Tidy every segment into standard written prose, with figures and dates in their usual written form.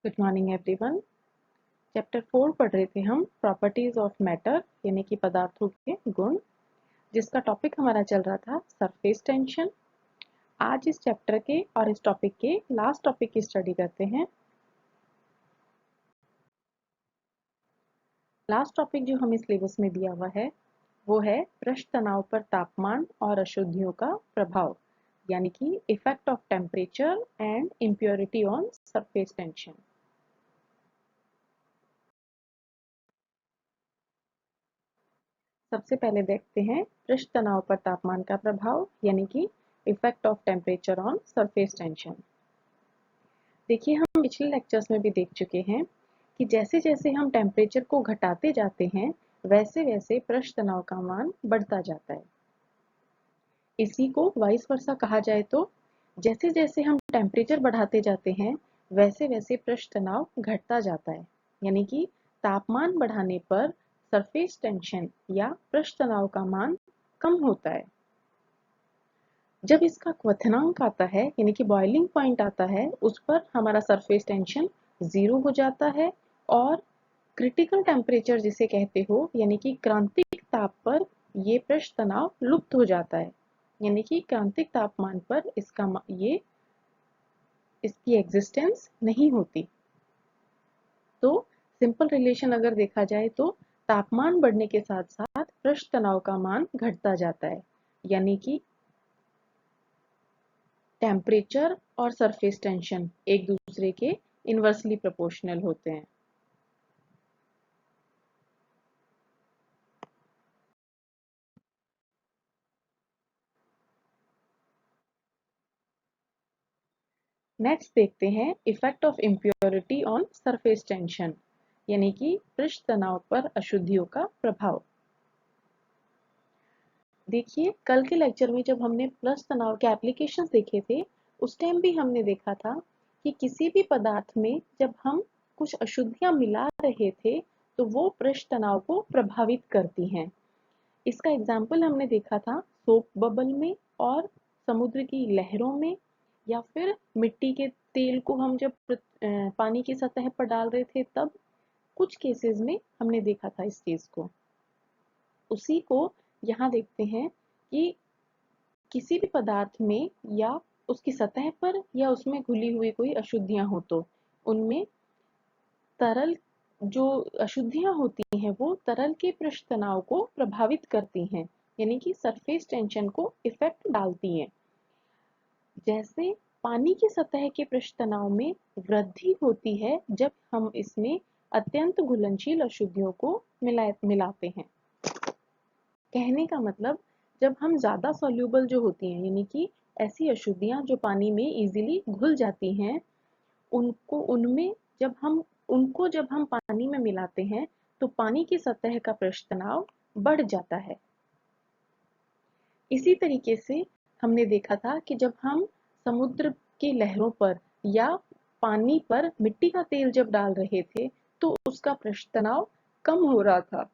Good morning everyone. Chapter 4 पढ़ रहे थे हम प्रॉपर्टीज ऑफ मैटर यानी कि पदार्थों के गुण, जिसका टॉपिक हमारा चल रहा था सरफेस टेंशन। आज इस चैप्टर के और इस टॉपिक के लास्ट टॉपिक की स्टडी करते हैं। लास्ट टॉपिक जो हमें सिलेबस में दिया हुआ है वो है पृष्ठ तनाव पर तापमान और अशुद्धियों का प्रभाव, यानी कि effect of temperature and impurity on surface tension. सबसे पहले देखते हैं पृष्ठ तनाव पर तापमान का प्रभाव, यानी कि effect of temperature on surface tension. देखिए, हम पिछले लेक्चर्स में भी देख चुके हैं कि जैसे जैसे हम टेम्परेचर को घटाते जाते हैं वैसे वैसे पृष्ठ तनाव का मान बढ़ता जाता है। इसी को वाइस वर्सा कहा जाए तो जैसे जैसे हम टेम्परेचर बढ़ाते जाते हैं वैसे वैसे पृष्ठ तनाव घटता जाता है, यानी कि तापमान बढ़ाने पर सरफेस टेंशन या पृष्ठ तनाव का मान कम होता है। जब इसका क्वथनांक आता है यानी कि बॉइलिंग पॉइंट आता है, उस पर हमारा सरफेस टेंशन 0 हो जाता है और क्रिटिकल टेम्परेचर जिसे कहते हो यानी कि क्रांतिक ताप पर ये पृष्ठ तनाव लुप्त हो जाता है, यानी कि क्रांतिक तापमान पर इसकी एग्जिस्टेंस नहीं होती। तो सिंपल रिलेशन अगर देखा जाए तो तापमान बढ़ने के साथ साथ पृष्ठ तनाव का मान घटता जाता है, यानी कि टेम्परेचर और सरफेस टेंशन एक दूसरे के इनवर्सली प्रोपोर्शनल होते हैं। नेक्स्ट देखते हैं effect of impurity on surface tension, यानी कि पृष्ठ तनाव पर अशुद्धियों का प्रभाव। देखिए, कल के लेक्चर में जब हमने पृष्ठ तनाव के एप्लीकेशंस देखे थे, उस टाइम भी हमने देखा था कि किसी भी पदार्थ में जब हम कुछ अशुद्धियां मिला रहे थे तो वो पृष्ठ तनाव को प्रभावित करती हैं। इसका एग्जाम्पल हमने देखा था सोप बबल में और समुद्र की लहरों में, या फिर मिट्टी के तेल को हम जब पानी की सतह पर डाल रहे थे तब कुछ केसेस में हमने देखा था इस चीज को। उसी को यहाँ देखते हैं कि किसी भी पदार्थ में या उसकी सतह पर या उसमें घुली हुई कोई अशुद्धियां हो तो उनमें तरल जो अशुद्धियां होती हैं वो तरल के पृष्ठ तनाव को प्रभावित करती हैं, यानी कि सरफेस टेंशन को इफेक्ट डालती हैं। जैसे पानी की सतह के पृष्ठ तनाव में वृद्धि होती है जब हम इसमें अत्यंत घुलनशील अशुद्धियों को मिलाते हैं। कहने का मतलब, जब हम ज्यादा सॉल्यूबल जो होती हैं यानी कि ऐसी अशुद्धियां जो पानी में इजीली घुल जाती हैं, उनको उनमें जब हम पानी में मिलाते हैं तो पानी की सतह का पृष्ठ तनाव बढ़ जाता है। इसी तरीके से हमने देखा था कि जब हम समुद्र की लहरों पर या पानी पर मिट्टी का तेल जब डाल रहे थे तो उसका पृष्ठ तनाव कम हो रहा था,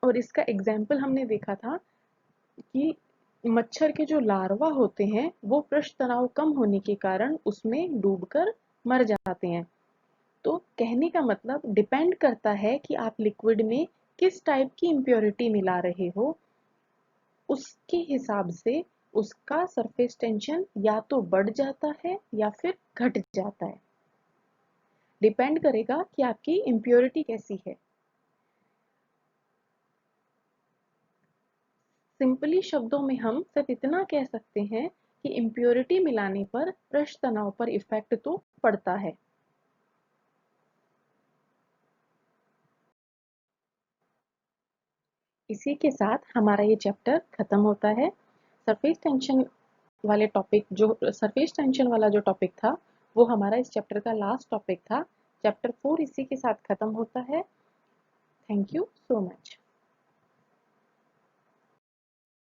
और इसका एग्जाम्पल हमने देखा था कि मच्छर के जो लार्वा होते हैं वो पृष्ठ तनाव कम होने के कारण उसमें डूबकर मर जाते हैं। तो कहने का मतलब डिपेंड करता है कि आप लिक्विड में किस टाइप की इम्प्योरिटी मिला रहे हो, उसके हिसाब से उसका सरफेस टेंशन या तो बढ़ जाता है या फिर घट जाता है। डिपेंड करेगा कि आपकी इम्प्योरिटी कैसी है। सिंपली शब्दों में हम सिर्फ इतना कह सकते हैं कि इम्प्योरिटी मिलाने पर पृष्ठ तनाव पर इफेक्ट तो पड़ता है। इसी के साथ हमारा ये चैप्टर खत्म होता है। सरफेस टेंशन सरफेस टेंशन वाला जो टॉपिक था वो हमारा इस चैप्टर का लास्ट टॉपिक था। चैप्टर 4 इसी के साथ खत्म होता है। Thank you so much.